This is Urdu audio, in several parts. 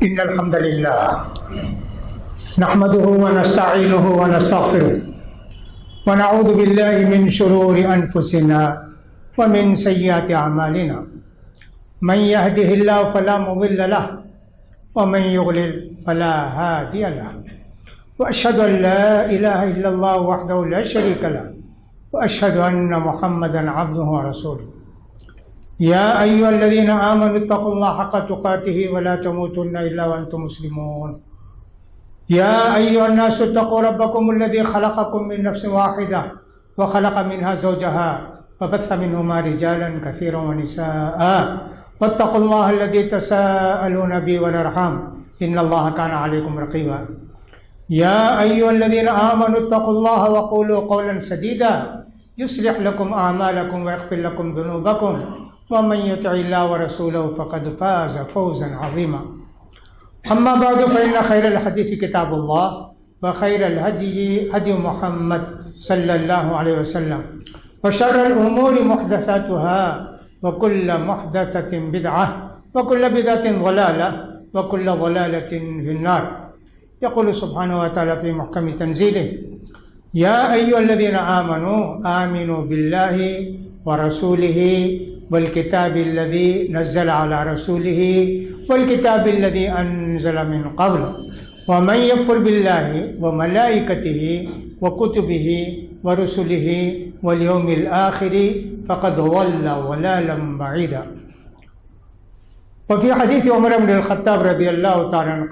إن الحمد لله نحمده ونستعينه ونستغفره ونعوذ بالله من شرور أنفسنا ومن سيئات أعمالنا من يهده الله فلا مضل له ومن يضلل فلا هادي له وأشهد أن لا إله إلا الله وحده لا شريك له وأشهد أن محمدا عبده ورسوله يا أيها الذين آمنوا اتقوا الله حق تقاته ولا تموتن إلا وأنتم مسلمون يا أيها الناس اتقوا ربكم الذي خلقكم من نفس واحدة وخلق منها زوجها وبث منهما رجالا كثيرا ونساء واتقوا الله الذي تساءلون به والأرحام إن الله كان عليكم رقيبا يا أيها الذين آمنوا اتقوا الله وقولوا قولا سديدا يصلح لكم أعمالكم ويغفر لكم ذنوبكم ومن يطع الله ورسوله فقد فاز فوزا عظيما أما بعد فإن خير الحديث كتاب الله وخير الهدي هدي محمد صلى الله عليه وسلم وشر الأمور محدثاتها وكل محدثة بدعة وكل بدعة ضلالة وكل ضلالة في النار يقول سبحانه وتعالى في محكم تنزيله يا أيها الذين آمنوا بالله ورسوله والكتاب الذي نزل على رسوله والكتاب الذي أنزل من قبل ومن يكفر بالله وملائكته وكتبه ورسله واليوم الآخر فقد ضل ضلالا بعيدا. وفي حديث عمر بن الخطاب رضي الله تعالى عنه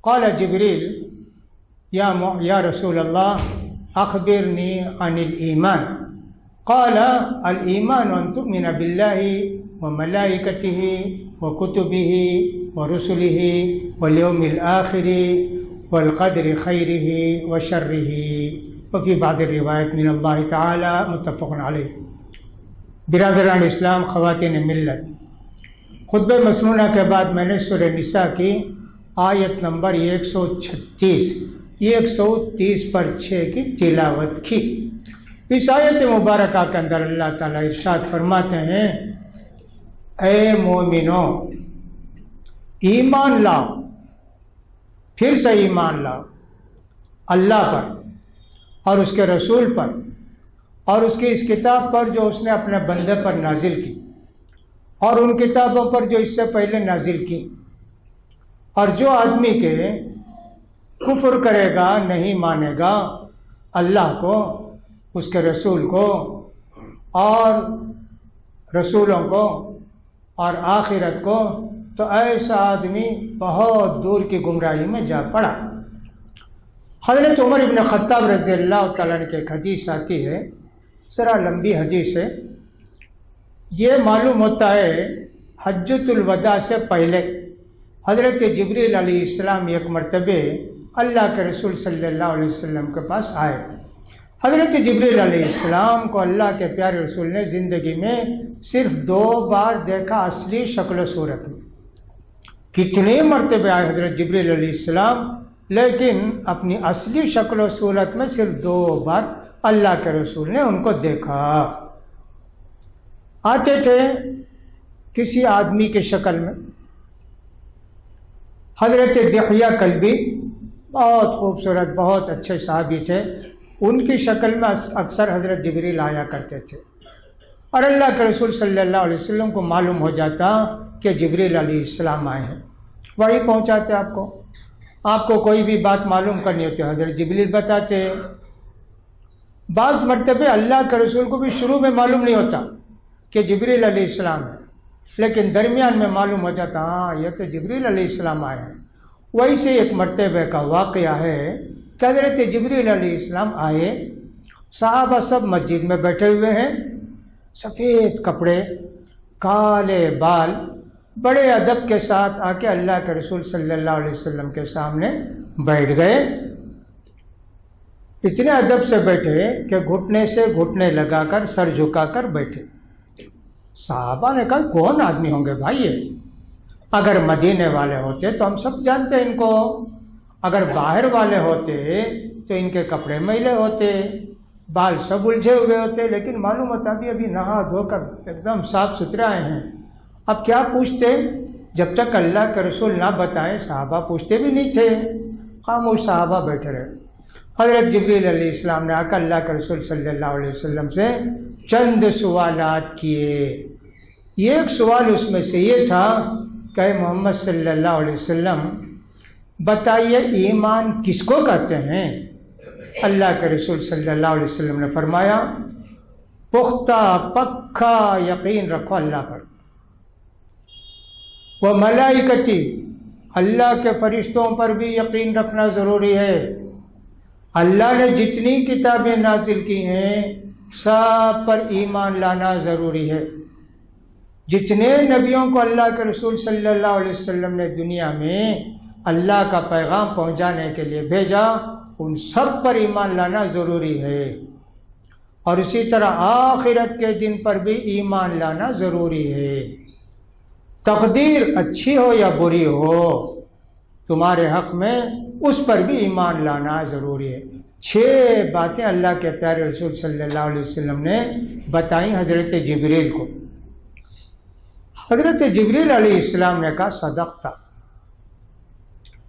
قال جبريل يا رسول الله أخبرني عن الإيمان قال الإيمان أن تؤمن بالله وملائكته وكتبه ورسله واليوم الآخر والقدر خيره وشره وفي بعض الروايات من الله تعالى متفق علیہ. برادران اسلام، خواتین ملت، خطبہ مسنونہ کے بعد میں نے سورہ نساء کی آیت نمبر 130 پر 6 کی تلاوت کی. اس آیت مبارکہ کے اندر اللہ تعالیٰ ارشاد فرماتے ہیں اے مومنو ایمان لاؤ، پھر سے ایمان لاؤ اللہ پر اور اس کے رسول پر اور اس کی اس کتاب پر جو اس نے اپنے بندے پر نازل کی اور ان کتابوں پر جو اس سے پہلے نازل کی. اور جو آدمی کے کفر کرے گا، نہیں مانے گا اللہ کو، اس کے رسول کو اور رسولوں کو اور آخرت کو، تو ایسا آدمی بہت دور کی گمراہی میں جا پڑا. حضرت عمر بن خطاب رضی اللہ تعالیٰ عنہ کی ایک حدیث آتی ہے، ذرا لمبی حدیث ہے. یہ معلوم ہوتا ہے حجۃ الوداع سے پہلے حضرت جبریل علیہ السلام ایک مرتبہ اللہ کے رسول صلی اللہ علیہ وسلم کے پاس آئے. حضرت جبریل علیہ السلام کو اللہ کے پیارے رسول نے زندگی میں صرف 2 بار دیکھا اصلی شکل و صورت میں. کتنے مرتبہ آئے حضرت جبریل علیہ السلام، لیکن اپنی اصلی شکل و صورت میں صرف 2 بار اللہ کے رسول نے ان کو دیکھا. آتے تھے کسی آدمی کی شکل میں. حضرت دحیہ کلبی بہت خوبصورت، بہت اچھے صحابی تھے. ان کی شکل میں اکثر حضرت جبریل آیا کرتے تھے اور اللہ کے رسول صلی اللہ علیہ وسلم کو معلوم ہو جاتا کہ جبریل علیہ السلام آئے ہیں. وہی پہنچاتے آپ کو کوئی بھی بات معلوم کرنی ہوتی ہے حضرت جبریل بتاتے. بعض مرتبہ اللہ کے رسول کو بھی شروع میں معلوم نہیں ہوتا کہ جبریل علیہ السلام ہے، لیکن درمیان میں معلوم ہو جاتا ہاں یہ تو جبریل علیہ السلام آئے ہیں. وہی سے ایک مرتبہ کا واقعہ ہے کہ حضرت جبریل علیہ السلام آئے. صحابہ سب مسجد میں بیٹھے ہوئے ہیں، سفید کپڑے، کالے بال، بڑے ادب کے ساتھ آ کے اللہ کے رسول صلی اللہ علیہ وسلم کے سامنے بیٹھ گئے. اتنے ادب سے بیٹھے کہ گھٹنے سے گھٹنے لگا کر سر جھکا کر بیٹھے. صحابہ نے کہا کون آدمی ہوں گے بھائی یہ؟ اگر مدینے والے ہوتے تو ہم سب جانتے ان کو، اگر باہر والے ہوتے تو ان کے کپڑے میلے ہوتے، بال سب الجھے ہوئے ہوتے، لیکن معلوم ہوتا ابھی نہا دھو کر ایک دم صاف ستھرے آئے ہیں. اب کیا پوچھتے؟ جب تک اللہ کے رسول نہ بتائیں صحابہ پوچھتے بھی نہیں تھے، خاموش صحابہ بیٹھے رہے۔ حضرت جبریل علیہ السلام نے آ کر اللہ کے رسول صلی اللہ علیہ وسلم سے چند سوالات کیے۔ ایک سوال اس میں سے یہ تھا کہ محمد صلی اللہ علیہ وسلم بتائیے ایمان کس کو کہتے ہیں؟ اللہ کے رسول صلی اللہ علیہ وسلم نے فرمایا پختہ پکا یقین رکھو اللہ پر، وہ ملائکتی، اللہ کے فرشتوں پر بھی یقین رکھنا ضروری ہے۔ اللہ نے جتنی کتابیں نازل کی ہیں سب پر ایمان لانا ضروری ہے۔ جتنے نبیوں کو اللہ کے رسول صلی اللہ علیہ وسلم نے دنیا میں اللہ کا پیغام پہنچانے کے لیے بھیجا، ان سب پر ایمان لانا ضروری ہے۔ اور اسی طرح آخرت کے دن پر بھی ایمان لانا ضروری ہے۔ تقدیر اچھی ہو یا بری ہو تمہارے حق میں، اس پر بھی ایمان لانا ضروری ہے۔ 6 باتیں اللہ کے پیارے رسول صلی اللہ علیہ وسلم نے بتائیں حضرت جبریل کو۔ حضرت جبریل علیہ السلام نے کہا صدقتا،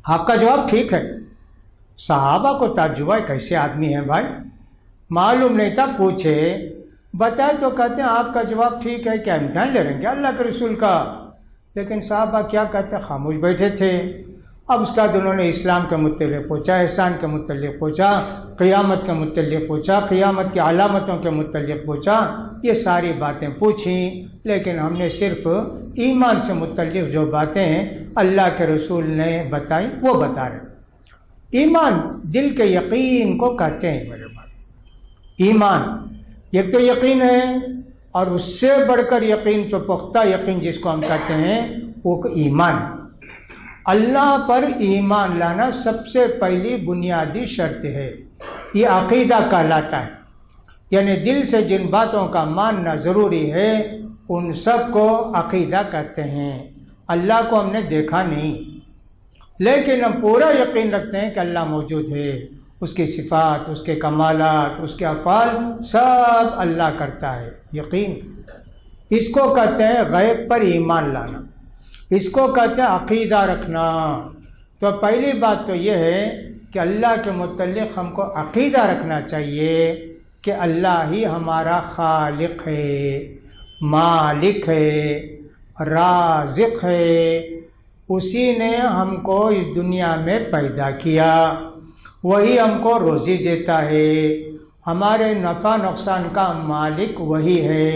آپ کا جواب ٹھیک ہے۔ صحابہ کو تعجب ہے کیسے آدمی ہے بھائی، معلوم نہیں تھا، پوچھے بتائے تو کہتے ہیں آپ کا جواب ٹھیک ہے، کیا امتحان لے رہے ہیں اللہ کے رسول کا؟ لیکن صحابہ کیا کہتے ہیں، خاموش بیٹھے تھے۔ اب اس کے بعد انہوں نے اسلام کے متعلق پوچھا، احسان کے متعلق پوچھا، قیامت کے متعلق پوچھا، قیامت کی علامتوں کے متعلق پوچھا، یہ ساری باتیں پوچھیں، لیکن ہم نے صرف ایمان سے متعلق جو باتیں اللہ کے رسول نے بتائیں وہ بتا رہے۔ ایمان دل کے یقین کو کہتے ہیں میرے بھائی۔ ایمان ایک تو یقین ہے، اور اس سے بڑھ کر یقین تو پختہ یقین جس کو ہم کہتے ہیں وہ ایمان۔ اللہ پر ایمان لانا سب سے پہلی بنیادی شرط ہے، یہ عقیدہ کہلاتا ہے، یعنی دل سے جن باتوں کا ماننا ضروری ہے ان سب کو عقیدہ کہتے ہیں۔ اللہ کو ہم نے دیکھا نہیں، لیکن ہم پورا یقین رکھتے ہیں کہ اللہ موجود ہے، اس کی صفات، اس کے کمالات، اس کے افعال سب اللہ کرتا ہے۔ یقین اس کو کہتے ہیں غیب پر ایمان لانا، اس کو کہتے ہیں عقیدہ رکھنا۔ تو پہلی بات تو یہ ہے کہ اللہ کے متعلق ہم کو عقیدہ رکھنا چاہیے کہ اللہ ہی ہمارا خالق ہے، مالک ہے، رازق ہے، اسی نے ہم کو اس دنیا میں پیدا کیا، وہی ہم کو روزی دیتا ہے، ہمارے نفع نقصان کا مالک وہی ہے،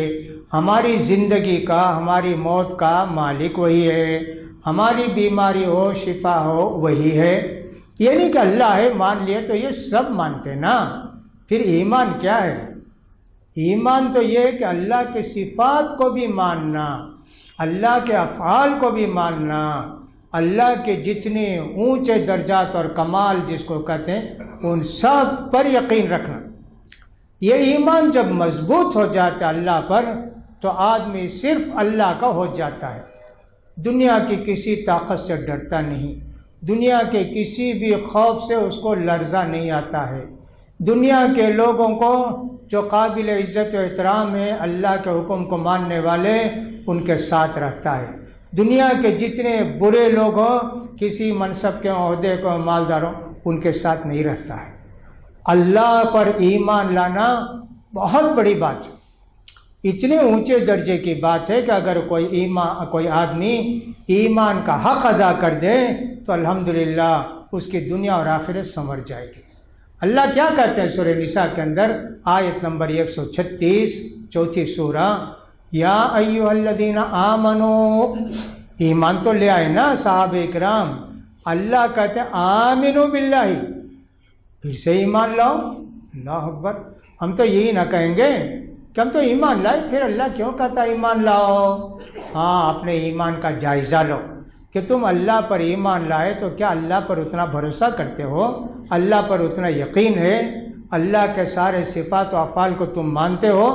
ہماری زندگی کا، ہماری موت کا مالک وہی ہے، ہماری بیماری ہو شفا ہو وہی ہے۔ یہ نہیں کہ اللہ ہے مان لیے تو یہ سب مانتے نا، پھر ایمان کیا ہے؟ ایمان تو یہ ہے کہ اللہ کے صفات کو بھی ماننا، اللہ کے افعال کو بھی ماننا، اللہ کے جتنے اونچے درجات اور کمال جس کو کہتے ہیں ان سب پر یقین رکھنا۔ یہ ایمان جب مضبوط ہو جاتا ہے اللہ پر تو آدمی صرف اللہ کا ہو جاتا ہے، دنیا کی کسی طاقت سے ڈرتا نہیں، دنیا کے کسی بھی خوف سے اس کو لرزہ نہیں آتا ہے، دنیا کے لوگوں کو جو قابل عزت و احترام ہے اللہ کے حکم کو ماننے والے ان کے ساتھ رہتا ہے، دنیا کے جتنے برے لوگ ہوں کسی منصب کے عہدے کو مالداروں ان کے ساتھ نہیں رہتا ہے۔ اللہ پر ایمان لانا بہت بڑی بات ہے، اتنے اونچے درجے کی بات ہے کہ اگر کوئی آدمی ایمان کا حق ادا کر دے تو الحمدللہ اس کی دنیا اور آخرت سنور جائے گی۔ اللہ کیا کہتے ہیں سورہ نساء کے اندر آیت نمبر 136 چوتھی سورہ، یا ایھا الذین آمنو، ایمان تو لے آئے نا صحابہ کرام، اللہ کہتے ہیں آمنو باللہ، پھر سے ایمان لاؤ۔ اللہ اکبر، ہم تو یہی نہ کہیں گے کہ ہم تو ایمان لائے، پھر اللہ کیوں کہتا ایمان لاؤ؟ ہاں، اپنے ایمان کا جائزہ لو کہ تم اللہ پر ایمان لائے تو کیا اللہ پر اتنا بھروسہ کرتے ہو، اللہ پر اتنا یقین ہے، اللہ کے سارے صفات و افعال کو تم مانتے ہو؟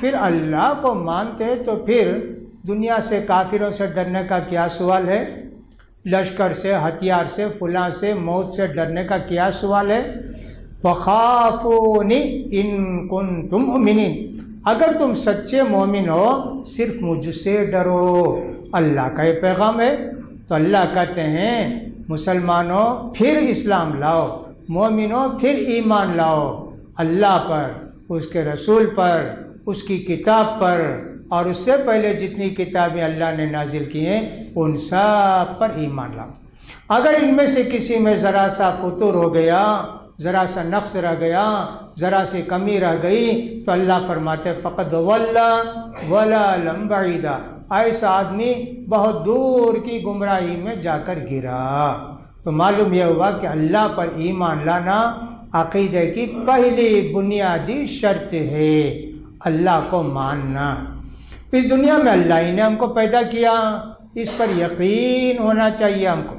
پھر اللہ کو مانتے تو پھر دنیا سے کافروں سے ڈرنے کا کیا سوال ہے؟ لشکر سے، ہتھیار سے، فلاں سے، موت سے ڈرنے کا کیا سوال ہے؟ وَخَافُونِ إِن كُنتُم مُؤْمِنِينَ، اگر تم سچے مومن ہو صرف مجھ سے ڈرو۔ اللہ کا یہ پیغام ہے، تو اللہ کہتے ہیں مسلمانوں پھر اسلام لاؤ، مومنوں پھر ایمان لاؤ اللہ پر، اس کے رسول پر، اس کی کتاب پر، اور اس سے پہلے جتنی کتابیں اللہ نے نازل کی ہیں ان سب پر ایمان لاؤ۔ اگر ان میں سے کسی میں ذرا سا فطور ہو گیا، ذرا سا نقص رہ گیا، ذرا سی کمی رہ گئی، تو اللہ فرماتے فقد ضل ضلالا بعیدا، ایسا آدمی بہت دور کی گمراہی میں جا کر گرا۔ تو معلوم یہ ہوا کہ اللہ پر ایمان لانا عقیدے کی پہلی بنیادی شرط ہے، اللہ کو ماننا۔ اس دنیا میں اللہ ہی نے ہم کو پیدا کیا، اس پر یقین ہونا چاہیے ہم کو۔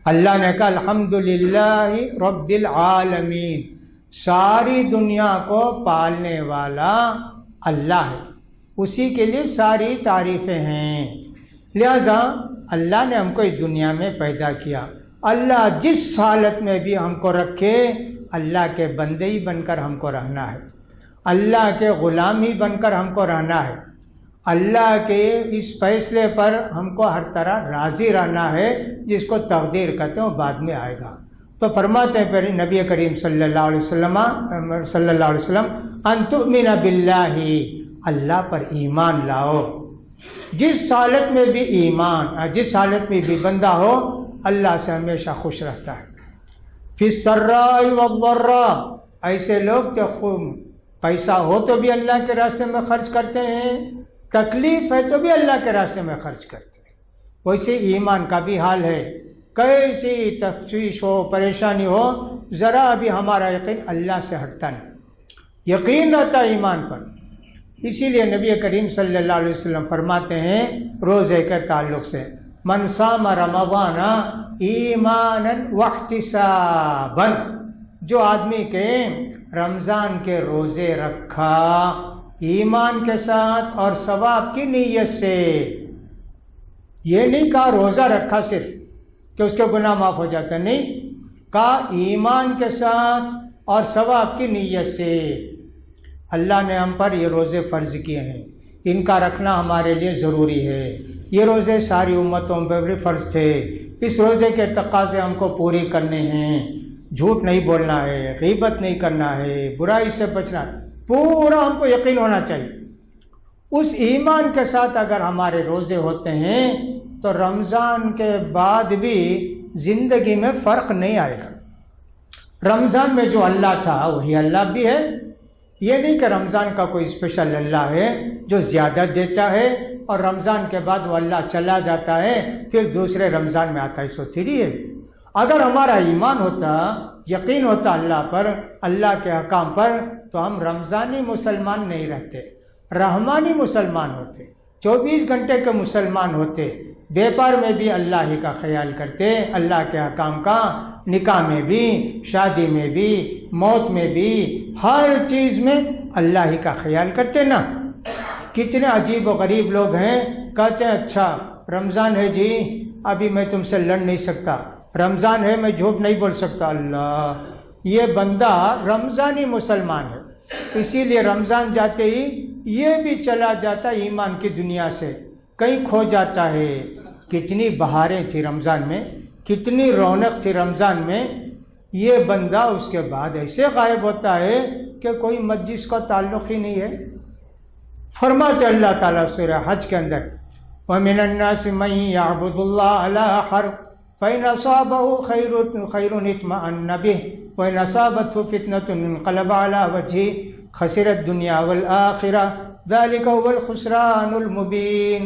اللہ نے کہا الحمدللہ رب العالمین، ساری دنیا کو پالنے والا اللہ ہے، اسی کے لیے ساری تعریفیں ہیں۔ لہذا اللہ نے ہم کو اس دنیا میں پیدا کیا، اللہ جس حالت میں بھی ہم کو رکھے اللہ کے بندے ہی بن کر ہم کو رہنا ہے، اللہ کے غلام ہی بن کر ہم کو رہنا ہے، اللہ کے اس فیصلے پر ہم کو ہر طرح راضی رہنا ہے، جس کو تقدیر کہتے ہیں وہ بعد میں آئے گا۔ تو فرماتے ہیں پھر نبی کریم صلی اللہ علیہ وسلم ان تؤمن باللہ، اللہ پر ایمان لاؤ۔ جس حالت میں بھی جس حالت میں بھی بندہ ہو اللہ سے ہمیشہ خوش رہتا ہے۔ فی السراء والضراء، ایسے لوگ تو پیسہ ہو تو بھی اللہ کے راستے میں خرچ کرتے ہیں، تکلیف ہے تو بھی اللہ کے راستے میں خرچ کرتے ہیں۔ ویسے ایمان کا بھی حال ہے، کیسی تشویش ہو، پریشانی ہو، ذرا بھی ہمارا یقین اللہ سے ہٹتا نہیں، یقین رہتا ہے ایمان پر۔ اسی لیے نبی کریم صلی اللہ علیہ وسلم فرماتے ہیں روزے کے تعلق سے من صام رمضان ایمانا واحتسابا، جو آدمی کے رمضان کے روزے رکھا ایمان کے ساتھ اور ثواب کی نیت سے، یہ نہیں کہا روزہ رکھا صرف کہ اس کے گناہ معاف ہو جاتا، نہیں کہا ایمان کے ساتھ اور ثواب کی نیت سے۔ اللہ نے ہم پر یہ روزے فرض کیے ہیں، ان کا رکھنا ہمارے لیے ضروری ہے۔ یہ روزے ساری امتوں پہ بھی فرض تھے، اس روزے کے تقاضے ہم کو پوری کرنے ہیں، جھوٹ نہیں بولنا ہے، غیبت نہیں کرنا ہے، برائی سے بچنا ہے، پورا ہم کو یقین ہونا چاہیے۔ اس ایمان کے ساتھ اگر ہمارے روزے ہوتے ہیں تو رمضان کے بعد بھی زندگی میں فرق نہیں آئے گا۔ رمضان میں جو اللہ تھا وہی اللہ بھی ہے، یہ نہیں کہ رمضان کا کوئی اسپیشل اللہ ہے جو زیادہ دیتا ہے اور رمضان کے بعد وہ اللہ چلا جاتا ہے پھر دوسرے رمضان میں آتا ہے، سو تھری ہے۔ اگر ہمارا ایمان ہوتا، یقین ہوتا اللہ پر، اللہ کے احکام پر، تو ہم رمضانی مسلمان نہیں رہتے، رحمانی مسلمان ہوتے، 24 گھنٹے کے مسلمان ہوتے، بیپار میں بھی اللہ ہی کا خیال کرتے، اللہ کے احکام کا، نکاح میں بھی، شادی میں بھی، موت میں بھی، ہر چیز میں اللہ ہی کا خیال کرتے نا۔ کتنے عجیب و غریب لوگ ہیں، کہتے ہیں اچھا رمضان ہے جی ابھی میں تم سے لڑ نہیں سکتا، رمضان ہے میں جھوٹ نہیں بول سکتا۔ اللہ، یہ بندہ رمضانی مسلمان ہے، اسی لیے رمضان جاتے ہی یہ بھی چلا جاتا ایمان کی دنیا سے، کہیں کھو جاتا ہے۔ کتنی بہاریں تھی رمضان میں، کتنی رونق تھی رمضان میں، یہ بندہ اس کے بعد ایسے غائب ہوتا ہے کہ کوئی مجلس کا تعلق ہی نہیں ہے۔ فرماتے اللہ تعالیٰ سورہ حج کے اندر وَمِنَ النَّاسِ مَن يَعْبُدُ اللَّهَ عَلَىٰ حَرْفٍ فَإِنْ أَصَابَهُ خَيْرٌ اطْمَأَنَّ بِهِ وَإِنْ أَصَابَتْهُ فِتْنَةٌ انقلب عَلَىٰ وَجْهِهِ خَسِرَ الدُّنْيَا وَالْآخِرَةَ ذَلِكَ هُوَ الْخُسْرَانُ الْمُبِينُ۔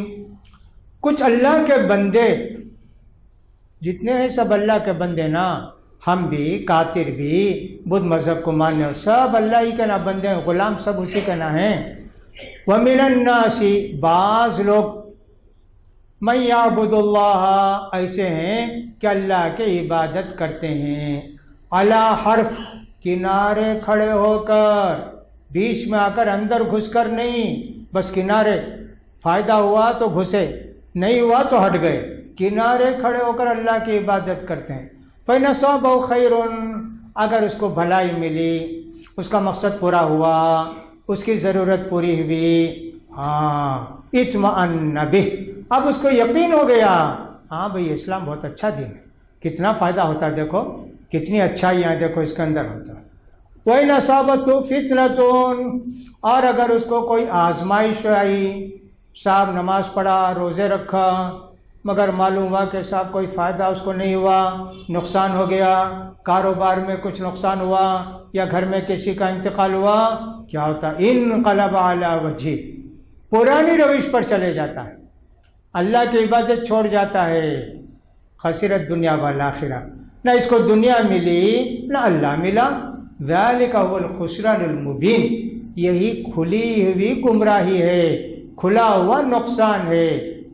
کچھ اللہ کے بندے جتنے ہیں سب اللہ کے بندے نا، ہم بھی، کافر بھی، بدھ مذہب کو ماننے سب اللہ ہی کے نا بندے ہیں، غلام سب اسی کے نا ہیں۔ وَمِنَ النَّاسِ بعض لوگ مَن يَعْبُدُ اللَّهَ ایسے ہیں کہ اللہ کے عبادت کرتے ہیں، عَلَىٰ حرف کنارے کھڑے ہو کر، بیچ میں آ کر اندر گھس کر نہیں، بس کنارے، فائدہ ہوا تو گھسے، نہیں ہوا تو ہٹ گئے، کنارے کھڑے ہو کر اللہ کی عبادت کرتے ہیں۔ فَإِنْ أَصَابَهُ خَيْرٌ اگر اس کو بھلائی ملی، اس کا مقصد پورا ہوا، اس کی ضرورت پوری ہوئی، اطمأن بہ، اب اس کو یقین ہو گیا ہاں بھئی اسلام بہت اچھا دین ہے، کتنا فائدہ ہوتا ہے، دیکھو کتنی اچھائیاں ہیں، دیکھو اس کے اندر ہوتا ہے۔ وَإِنْ أَصَابَتْهُ فِتْنَةٌ، اور اگر اس کو کوئی آزمائش آئی، صاحب نماز پڑھا، روزے رکھا، مگر معلوم ہوا کہ صاحب کوئی فائدہ اس کو نہیں ہوا، نقصان ہو گیا، کاروبار میں کچھ نقصان ہوا یا گھر میں کسی کا انتقال ہوا، کیا ہوتا؟ انقلب علی وجہہ، پرانی روش پر چلے جاتا ہے، اللہ کی عبادت چھوڑ جاتا ہے، خسرت دنیا والآخرہ، نہ اس کو دنیا ملی نہ اللہ ملا، ذالک هو الخسران المبین، یہی کھلی ہوئی گمراہی ہے، کھلا ہوا نقصان ہے۔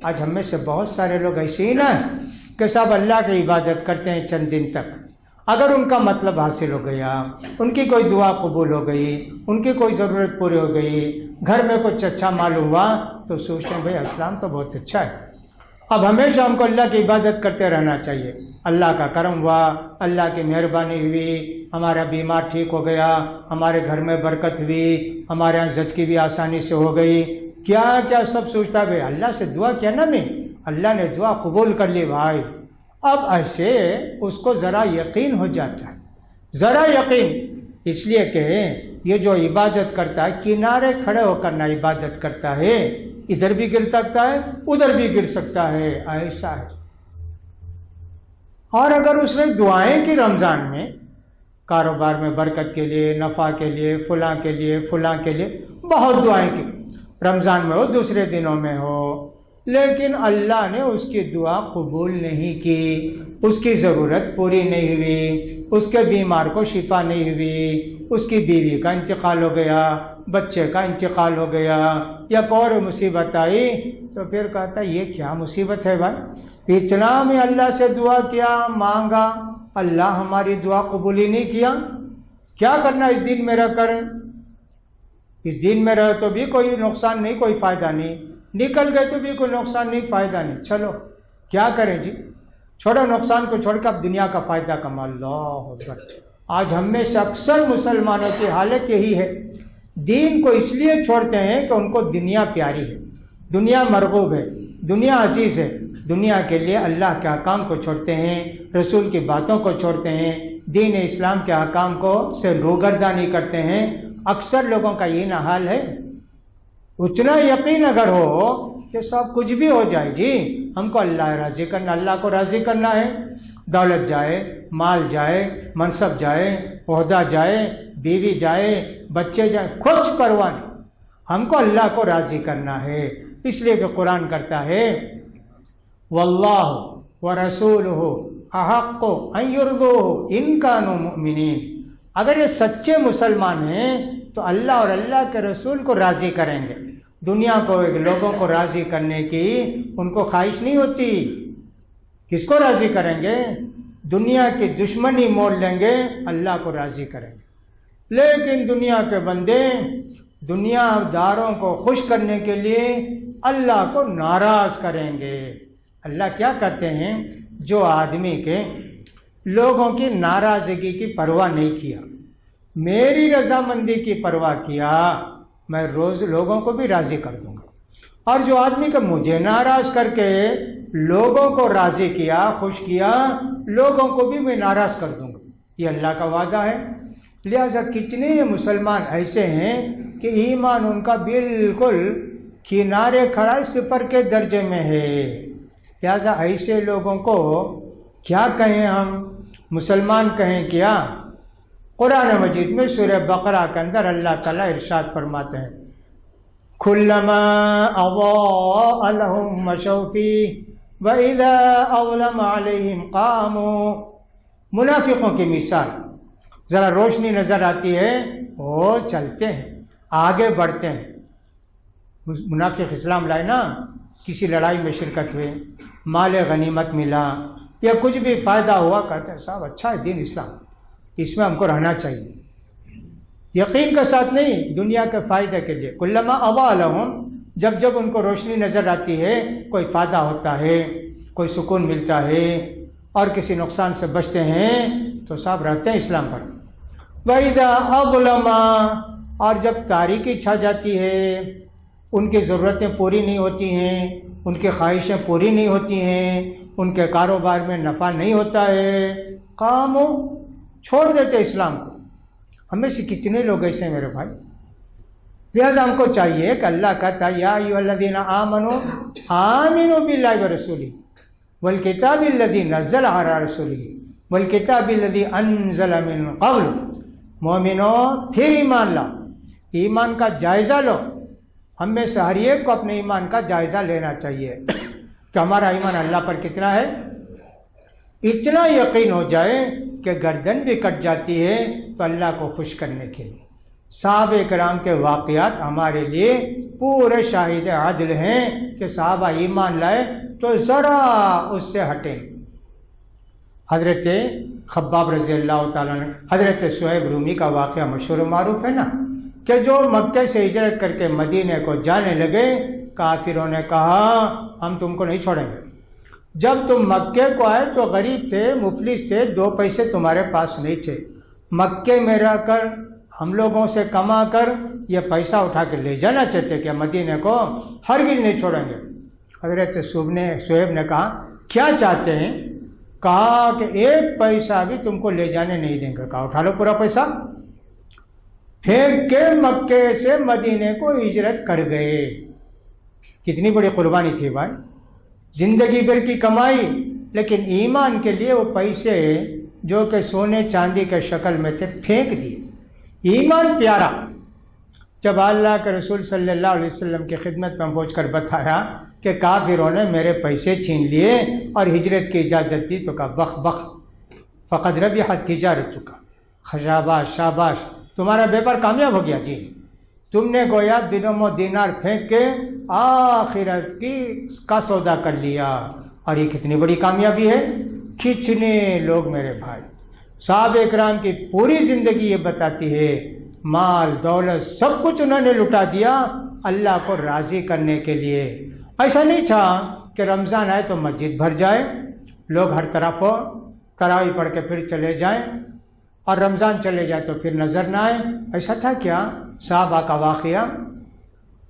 آج ہم میں سے بہت سارے لوگ ایسے ہی نا کہ صاحب اللہ کی عبادت کرتے ہیں چند دن تک، اگر ان کا مطلب حاصل ہو گیا، ان کی کوئی دعا قبول ہو گئی، ان کی کوئی ضرورت پوری ہو گئی، گھر میں کچھ اچھا معلوم ہوا، تو سوچتے ہیں بھئی اسلام تو بہت اچھا ہے، اب ہمیشہ ہم کو اللہ کی عبادت کرتے رہنا چاہیے، اللہ کا کرم ہوا، اللہ کی مہربانی ہوئی، ہمارا بیمار ٹھیک ہو گیا، ہمارے گھر میں برکت ہوئی، ہمارے یہاں زچگی بھی آسانی سے ہو گئی، کیا کیا سب سوچتا ہے اللہ سے دعا کیا نا میں، اللہ نے دعا قبول کر لی بھائی۔ اب ایسے اس کو ذرا یقین ہو جاتا ہے، ذرا یقین، اس لیے کہ یہ جو عبادت کرتا ہے کنارے کھڑے ہو کر نہ عبادت کرتا ہے، ادھر بھی گر سکتا ہے ادھر بھی گر سکتا ہے، ایسا ہے۔ اور اگر اس نے دعائیں کی رمضان میں، کاروبار میں برکت کے لیے، نفع کے لیے، فلاں کے لیے، فلاں کے لیے بہت دعائیں کی، رمضان میں ہو دوسرے دنوں میں ہو، لیکن اللہ نے اس کی دعا قبول نہیں کی، اس کی ضرورت پوری نہیں ہوئی، اس کے بیمار کو شفا نہیں ہوئی، اس کی بیوی کا انتقال ہو گیا، بچے کا انتقال ہو گیا، یا کوئی مصیبت آئی، تو پھر کہتا ہے یہ کیا مصیبت ہے بھائی، اتنا میں اللہ سے دعا کیا، مانگا، اللہ ہماری دعا قبول ہی نہیں کیا، کیا کرنا اس دین میں رہ کر، اس دین میں رہے تو بھی کوئی نقصان نہیں، کوئی فائدہ نہیں، نکل گئے تو بھی کوئی نقصان نہیں، فائدہ نہیں، چلو کیا کریں جی، چھوڑو نقصان کو چھوڑ کر اب دنیا کا فائدہ کما۔ اللہ اکبر، آج ہم میں سے اکثر مسلمانوں کی حالت یہی ہے، دین کو اس لیے چھوڑتے ہیں کہ ان کو دنیا پیاری ہے، دنیا مرغوب ہے، دنیا عزیز ہے، دنیا کے لیے اللہ کے احکام کو چھوڑتے ہیں، رسول کی باتوں کو چھوڑتے ہیں، دین اسلام کے احکام کو سے روگردانی کرتے ہیں۔ اکثر لوگوں کا یہ نہ حال ہے، اتنا یقین اگر ہو کہ سب کچھ بھی ہو جائے جی، ہم کو اللہ راضی کرنا، اللہ کو راضی کرنا ہے، دولت جائے، مال جائے، منصب جائے، عہدہ جائے، بیوی جائے، بچے جائیں، کچھ پرواہ نہیں، ہم کو اللہ کو راضی کرنا ہے۔ اس لیے کہ قرآن کرتا ہے واللہ ورسولہ احق ان یرضوہ ان کانوا مؤمنین، اگر یہ سچے مسلمان ہیں تو اللہ اور اللہ کے رسول کو راضی کریں گے، دنیا کو، لوگوں کو راضی کرنے کی ان کو خواہش نہیں ہوتی، کس کو راضی کریں گے؟ دنیا کی دشمنی مول لیں گے، اللہ کو راضی کریں گے۔ لیکن دنیا کے بندے دنیا داروں کو خوش کرنے کے لیے اللہ کو ناراض کریں گے۔ اللہ کیا کہتے ہیں؟ جو آدمی کے لوگوں کی ناراضگی کی پرواہ نہیں کیا، میری رضامندی کی پرواہ کیا، میں روز لوگوں کو بھی راضی کر دوں گا، اور جو آدمی کا مجھے ناراض کر کے لوگوں کو راضی کیا، خوش کیا، لوگوں کو بھی میں ناراض کر دوں گا، یہ اللہ کا وعدہ ہے۔ لہذا کتنے مسلمان ایسے ہیں کہ ایمان ان کا بالکل کنارے کھڑا ہے، صفر کے درجے میں ہے۔ لہذا ایسے لوگوں کو کیا کہیں ہم؟ مسلمان کہیں کیا؟ قرآن مجید میں سورہ بقرہ کے اندر اللہ تعالیٰ ارشاد فرماتے ہیں کلما اضاء لهم مشوا فيه واذا اظلم عليهم قاموا، منافقوں کی مثال، ذرا روشنی نظر آتی ہے وہ چلتے ہیں، آگے بڑھتے ہیں۔ منافق اسلام لائے نا، کسی لڑائی میں شرکت ہوئے، مال غنیمت ملا یا کچھ بھی فائدہ ہوا، کہتے ہیں صاحب اچھا ہے دین اسلام، اس میں ہم کو رہنا چاہیے، یقین کے ساتھ نہیں، دنیا کے فائدے کے لیے۔ کلما اضاء لهم، جب جب ان کو روشنی نظر آتی ہے، کوئی فائدہ ہوتا ہے، کوئی سکون ملتا ہے اور کسی نقصان سے بچتے ہیں، تو صاحب رہتے ہیں اسلام پر۔ وَإِذَا أَظْلَمَ، اور جب تاریکی چھا جاتی ہے، ان کی ضرورتیں پوری نہیں ہوتی ہیں، ان کی خواہشیں پوری نہیں ہوتی ہیں، ان کے کاروبار میں نفع نہیں ہوتا ہے، کام چھوڑ دیتے اسلام کو۔ ہمیں سے کتنے لوگ ایسے ہیں میرے بھائی؟ لہٰذا ہم کو چاہیے کہ اللہ کہتا ہے یا ایھا الذین آمنوا آمنوا باللہ ورسولہ والکتاب الذی نزل علی رسولہ والکتاب الذی انزل من قبل، مومنو پھر ایمان لاؤ، ایمان کا جائزہ لو۔ ہم میں سے ہر ایک کو اپنے ایمان کا جائزہ لینا چاہیے کہ ہمارا ایمان اللہ پر کتنا ہے۔ اتنا یقین ہو جائے کہ گردن بھی کٹ جاتی ہے تو اللہ کو خوش کرنے کے لیے۔ صحابہ کرام کے واقعات ہمارے لیے پورے شاہد عدل ہیں کہ صحابہ ایمان لائے تو ذرا اس سے ہٹیں۔ حضرت خباب رضی اللہ تعالیٰ نے، حضرت صہیب رومی کا واقعہ مشہور و معروف ہے نا، کہ جو مکے سے ہجرت کر کے مدینے کو جانے لگے، کافروں نے کہا ہم تم کو نہیں چھوڑیں گے۔ جب تم مکے کو آئے تو غریب تھے، مفلس تھے، 2 پیسے تمہارے پاس نہیں تھے، مکے میں رہ کر ہم لوگوں سے کما کر یہ پیسہ اٹھا کے لے جانا چاہتے کہ مدینے کو ہرگز نہیں چھوڑیں گے۔ حضرت صہیب نے کہا کیا چاہتے ہیں؟ کہا کہ 1 پیسہ بھی تم کو لے جانے نہیں دیں گے۔ کہا اٹھا لو پورا پیسہ۔ پھینک کے مکے سے مدینے کو ہجرت کر گئے۔ کتنی بڑی قربانی تھی بھائی، زندگی بھر کی کمائی، لیکن ایمان کے لیے وہ پیسے جو کہ سونے چاندی کے شکل میں تھے پھینک دیے۔ ایمان پیارا۔ جب اللہ کے رسول صلی اللہ علیہ وسلم کی خدمت میں پہنچ کر بتایا کہ کافروں نے میرے پیسے چھین لیے اور ہجرت کی اجازت دی تو کہا بخ بخ فقد ربحت تجارتک، شاباش شاباش، تمہارا بیپار کامیاب ہو گیا جی، تم نے گویا دینار و دینار پھینک کے آخرت کا سودا کر لیا۔ اور یہ کتنی بڑی کامیابی ہے۔ کتنے لوگ میرے بھائی، صحابہ کرام کی پوری زندگی یہ بتاتی ہے، مال دولت سب کچھ انہوں نے لٹا دیا اللہ کو راضی کرنے کے لیے۔ ایسا نہیں تھا کہ رمضان آئے تو مسجد بھر جائے، لوگ ہر طرف ہو، تراویح پڑھ کے پھر چلے جائیں، اور رمضان چلے جائے تو پھر نظر نہ آئے۔ ایسا تھا کیا صحابہ کا واقعہ؟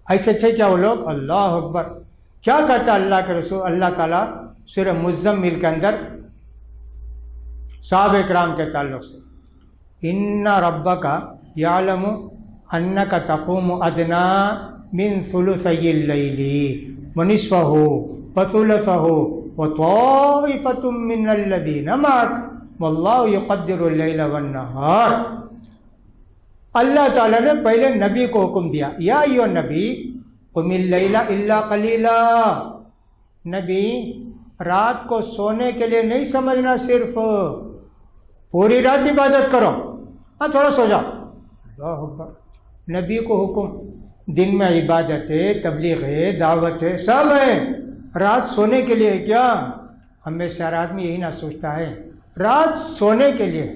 ایسے تھے کیا وہ لوگ؟ اللہ اکبر! کیا کہتا اللہ کے رسول اللہ تعالیٰ سورہ مزمل کے اندر صحابہ کرام کے تعلق سے؟ ان ربک یعلم انک تقوم ادنی من ثلثی اللیل ونصفہ وثلثہ وطائفۃ من الذین معک واللہ یقدر اللیل والنہار۔ اللہ تعالیٰ نے پہلے نبی کو حکم دیا، یا ایھا نبی قم اللیل الا قلیلا، نبی رات کو سونے کے لیے نہیں سمجھنا، صرف پوری رات عبادت کرو، ہاں تھوڑا سو جاؤ۔ اللہ اکبر! نبی کو حکم، دن میں عبادت ہے، تبلیغ ہے، دعوت ہے، سب ہے، رات سونے کے لیے کیا؟ ہمیں سے ہر آدمی یہی نہ سوچتا ہے رات سونے کے لیے،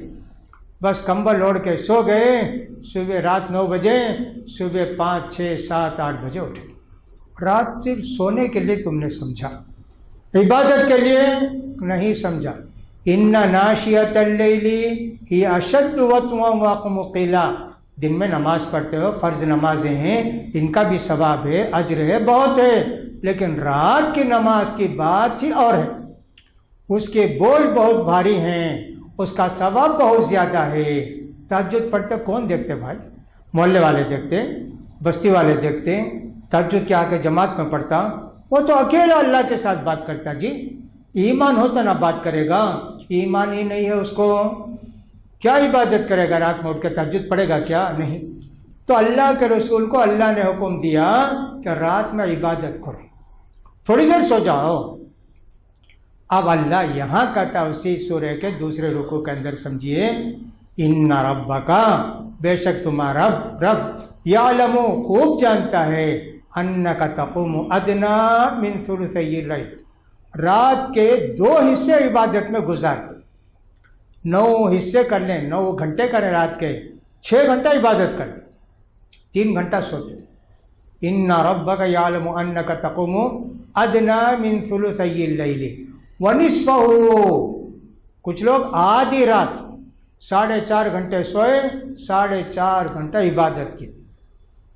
بس کمبل اوڑھ کے سو گئے، صبح رات 9 بجے، صبح 5 6 7 8 بجے اٹھے۔ رات صرف سونے کے لیے تم نے سمجھا، عبادت کے لیے نہیں سمجھا۔ ان ناشئۃ اللیل ہی اشد وطئا واقوم قیلا، دن میں نماز پڑھتے ہو، فرض نمازیں ہیں، ان کا بھی ثواب ہے، اجر ہے، بہت ہے، لیکن رات کی نماز کی بات ہی اور ہے، اس کے بول بہت بھاری ہیں، اس کا ثواب بہت زیادہ ہے۔ تہجد پڑھتے کون دیکھتے بھائی؟ محلے والے دیکھتے، بستی والے دیکھتے، تہجد کے آ کے جماعت میں پڑھتا، وہ تو اکیلا اللہ کے ساتھ بات کرتا جی۔ ایمان ہوتا نہ بات کرے گا، ایمان ہی نہیں ہے اس کو، کیا عبادت کرے گا؟ رات میں اٹھ کے تہجد پڑھے گا کیا؟ نہیں۔ تو اللہ کے رسول کو اللہ نے حکم دیا کہ رات میں عبادت کرو، تھوڑی دیر سو جاؤ۔ اب اللہ یہاں کہتا اسی سورہ کے دوسرے رکوع کے اندر، سمجھیے، ان ربک، بے شک تمہارا رب، یعلم، خوب جانتا ہے، انک تقوم ادنی من ثلثی اللیل، رات کے 2 حصے عبادت میں گزارتے، 9 حصے کر لیں، 9 گھنٹے کریں رات کے، 6 گھنٹہ عبادت کرتے، 3 گھنٹہ سوتے۔ ان ربک یعلم انک تقوم ادنی من ثلثی اللیل ونصفہ، کچھ لوگ آدھی رات 4.5 گھنٹے سوئے، 4.5 گھنٹہ عبادت کی،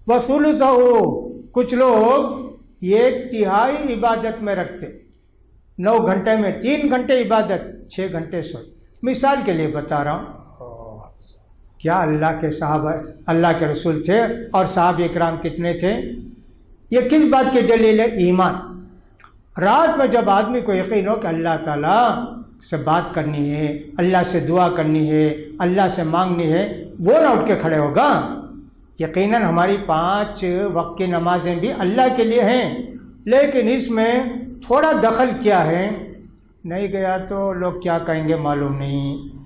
وثلثہ، کچھ لوگ 1/3 عبادت میں رکھتے، 9 گھنٹے میں 3 گھنٹے عبادت، 6 گھنٹے سوئے. مثال کے لیے بتا رہا ہوں. کیا اللہ کے صحابہ اللہ کے رسول تھے اور صحابہ اکرام کتنے تھے؟ یہ کس بات کی دلیل ہے؟ ایمان. رات میں جب آدمی کو یقین ہو کہ اللہ تعالیٰ سے بات کرنی ہے، اللہ سے دعا کرنی ہے، اللہ سے مانگنی ہے، وہ نہ اٹھ کے کھڑے ہوگا. یقیناً ہماری 5 وقت کی نمازیں بھی اللہ کے لیے ہیں، لیکن اس میں تھوڑا دخل کیا ہے؟ نہیں گیا تو لوگ کیا کہیں گے معلوم نہیں،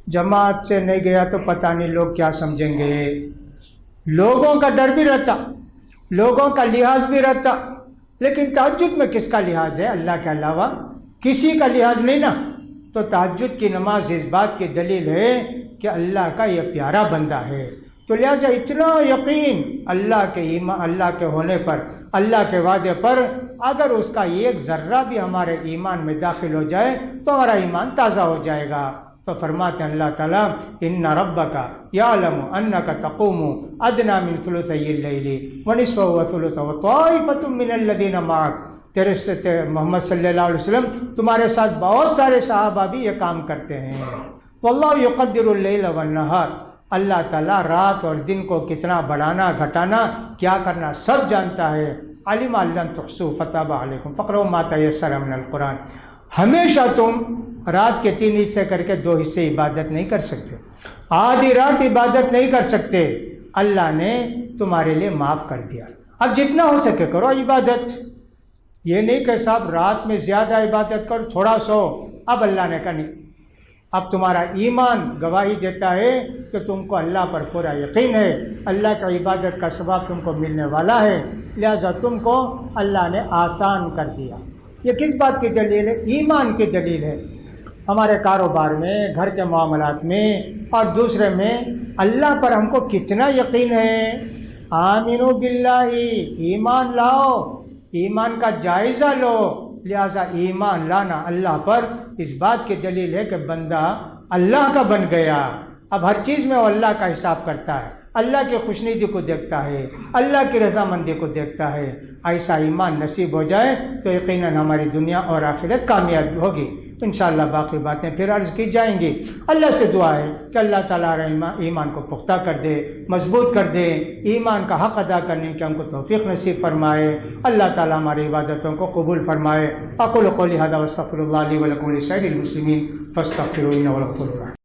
جماعت سے نہیں گیا تو پتہ نہیں لوگ کیا سمجھیں گے. لوگوں کا ڈر بھی رہتا، لوگوں کا لحاظ بھی رہتا. لیکن تہجد میں کس کا لحاظ ہے؟ اللہ کے علاوہ کسی کا لحاظ نہیں نا. تو تہجد کی نماز اس بات کی دلیل ہے کہ اللہ کا یہ پیارا بندہ ہے. تو لہٰذا اتنا یقین اللہ کے ایمان، اللہ کے ہونے پر، اللہ کے وعدے پر، اگر اس کا ایک ذرہ بھی ہمارے ایمان میں داخل ہو جائے تو ہمارا ایمان تازہ ہو جائے گا. تو فرماتے ہیں اللہ تعالیٰ ان ربک یعلم انک تقوم ادنی من ثلثی اللیل ونصفہ وثلثہ وطائفۃ من الذین معک. تیرے محمد صلی اللہ علیہ وسلم تمہارے ساتھ بہت سارے صحابہ بھی یہ کام کرتے ہیں. واللہ یقدر اللیل والنہار. اللہ تعالیٰ رات اور دن کو کتنا بڑھانا گھٹانا کیا کرنا سب جانتا ہے. علم ان لن تحصوا فتاب علیکم فاقرؤوا ما تیسر من القرآن. ہمیشہ تم رات کے 3 حصے کر کے 2 حصے عبادت نہیں کر سکتے، آدھی رات عبادت نہیں کر سکتے. اللہ نے تمہارے لیے معاف کر دیا. اب جتنا ہو سکے کرو عبادت. یہ نہیں کہ صاحب رات میں زیادہ عبادت کرو تھوڑا سو. اب اللہ نے کہا نہیں، اب تمہارا ایمان گواہی دیتا ہے کہ تم کو اللہ پر پورا یقین ہے، اللہ کا عبادت کا ثواب تم کو ملنے والا ہے، لہذا تم کو اللہ نے آسان کر دیا. یہ کس بات کی دلیل ہے؟ ایمان کی دلیل ہے. ہمارے کاروبار میں، گھر کے معاملات میں اور دوسرے میں اللہ پر ہم کو کتنا یقین ہے. آمنو باللہ، ایمان لاؤ، ایمان کا جائزہ لو. لہذا ایمان لانا اللہ پر اس بات کی دلیل ہے کہ بندہ اللہ کا بن گیا. اب ہر چیز میں وہ اللہ کا حساب کرتا ہے، اللہ کی خوشنودی کو دیکھتا ہے، اللہ کی رضامندی کو دیکھتا ہے. ایسا ایمان نصیب ہو جائے تو یقیناً ہماری دنیا اور آخرت کامیاب ہوگی. انشاءاللہ باقی باتیں پھر عرض کی جائیں گی. اللہ سے دعا ہے کہ اللہ تعالیٰ ایمان کو پختہ کر دے، مضبوط کر دے، ایمان کا حق ادا کرنے کی ہم کو توفیق نصیب فرمائے. اللہ تعالیٰ ہماری عبادتوں کو قبول فرمائے. اقول قولی ھذا واستغفر اللہ لی ولکم ولسائر المسلمین فاستغفروہ انہ هو الغفور الرحیم.